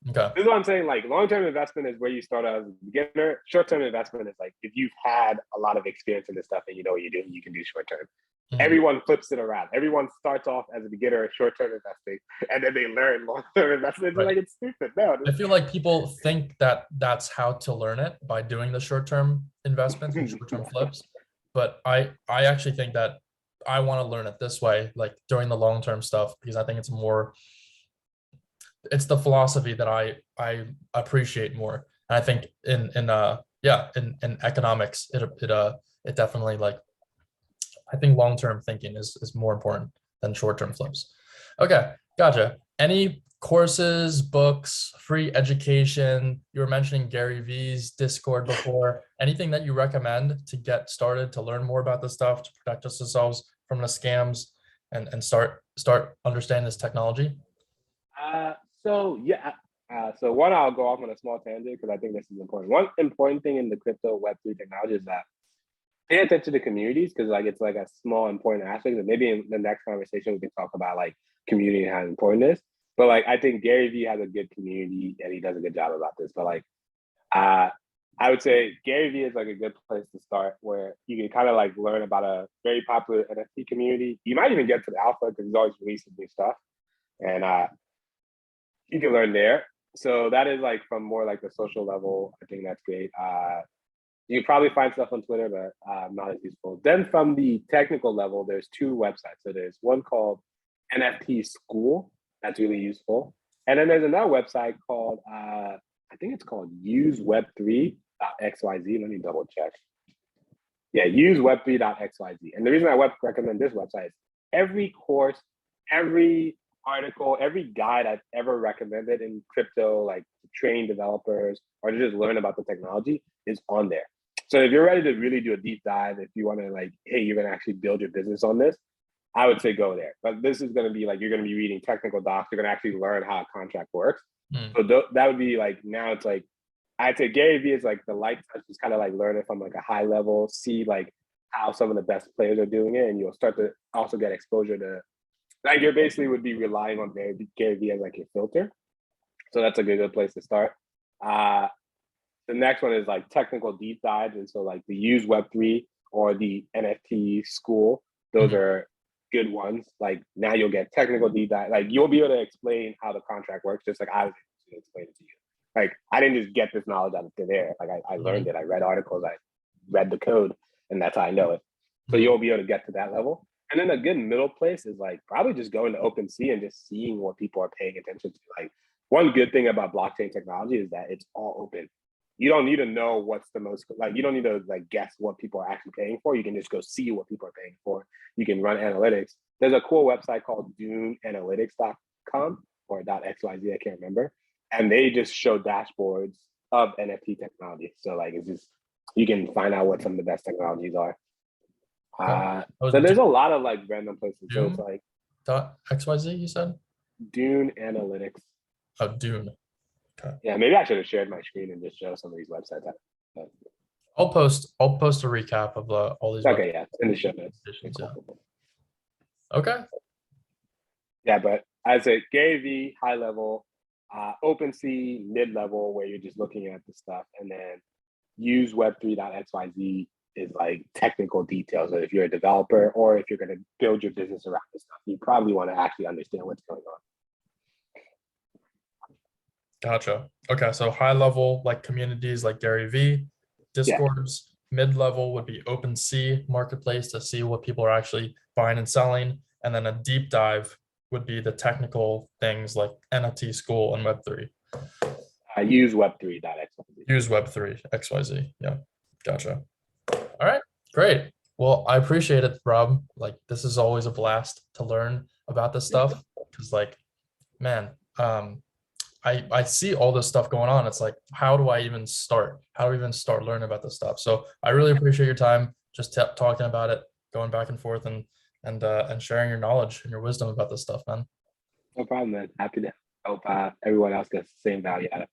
Okay.
This is what I'm saying. Like long-term investment is where you start out as a beginner. Short-term investment is like if you've had a lot of experience in this stuff and you know what you're doing, you can do short-term. Everyone flips it around. Everyone starts off as a beginner short-term investing, and then they learn long-term investment.
Right.
Like it's stupid. No,
I feel like people think that that's how to learn it by doing the short-term investments and short-term flips. But I actually think that I want to learn it this way, like doing the long-term stuff, because I think it's the philosophy that I appreciate more. And I think in economics, it definitely like I think long-term thinking is more important than short-term flips. Okay, gotcha. Any courses, books, free education? You were mentioning Gary V's Discord before. Anything that you recommend to get started, to learn more about this stuff, to protect us ourselves from the scams and start understanding this technology?
So yeah. So one, I'll go off on a small tangent because I think this is important. One important thing in the crypto Web3 technology is that pay attention to communities because like it's like a small important aspect. And maybe in the next conversation we can talk about like community and how important it is. But like I think Gary Vee has a good community and he does a good job about this. But like I would say Gary Vee is like a good place to start where you can kind of like learn about a very popular NFT community. You might even get to the alpha because he's always releasing new stuff. And you can learn there. So that is like from more like the social level. I think that's great. You can probably find stuff on Twitter, but not as useful. Then from the technical level, there's two websites. So there's one called NFT School. That's really useful. And then there's another website called I think it's called useweb3.xyz. Let me double check. Yeah, useweb3.xyz. And the reason I recommend this website is every course, every article, every guide I've ever recommended in crypto, like to train developers or to just learn about the technology, is on there. So if you're ready to really do a deep dive, if you want to like, hey, you're gonna actually build your business on this, I would say go there. But this is gonna be like, you're gonna be reading technical docs, you're gonna actually learn how a contract works. So that would be like, now it's like, I'd say Gary Vee is like the light touch, is kind of like learn it from like a high level, see like how some of the best players are doing it, and you'll start to also get exposure to, like, you basically would be relying on Gary Vee as like your filter. So that's a good place to start. The next one is like technical deep dives, and so like the Use Web3 or the NFT school, those are good ones. Like now you'll get technical deep dive, like you'll be able to explain how the contract works, just like I was able to explain it to you. Like I didn't just get this knowledge out of thin air. Like I learned it. I read articles. I read the code, and that's how I know it. So you'll be able to get to that level. And then a good middle place is like probably just going to OpenSea and just seeing what people are paying attention to. Like one good thing about blockchain technology is that it's all open. You don't need to know what's the most, like you don't need to like guess what people are actually paying for. You can just go see what people are paying for. You can run analytics. There's a cool website called duneanalytics.com or .xyz, I can't remember. And they just show dashboards of NFT technology. So like it's just, you can find out what some of the best technologies are. So there's a lot of like random places. So it's like
.xyz, you said?
Dune Analytics.
Oh, Dune. Okay.
Yeah, maybe I should have shared my screen and just show some of these websites.
I'll post a recap of all these.
Okay, yeah, in the show notes.
Yeah. Okay.
Yeah, but I'd say Gary Vee, high level, OpenSea, mid level, where you're just looking at the stuff, and then use web3.xyz is like technical details. So if you're a developer or if you're going to build your business around this stuff, you probably want to actually understand what's going on.
Gotcha. Okay, so high level like communities like Gary Vee, Discords. Mid level would be OpenSea marketplace to see what people are actually buying and selling, and then a deep dive would be the technical things like NFT school and Web3.
Use web3.xyz.
Use Web3 XYZ. Yeah, gotcha. All right, great. Well, I appreciate it, Rob. Like this is always a blast to learn about this stuff because, like, man, I see all this stuff going on. It's like, how do I even start? How do I even start learning about this stuff? So I really appreciate your time, just talking about it, going back and forth, and sharing your knowledge and your wisdom about this stuff, man.
No problem, man. Happy to help everyone else gets the same value out of it.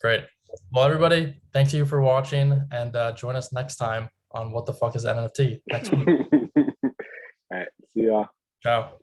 Great. Well, everybody, thank you for watching, and join us next time on What the Fuck is NFT next week.
All right. See y'all.
Ciao.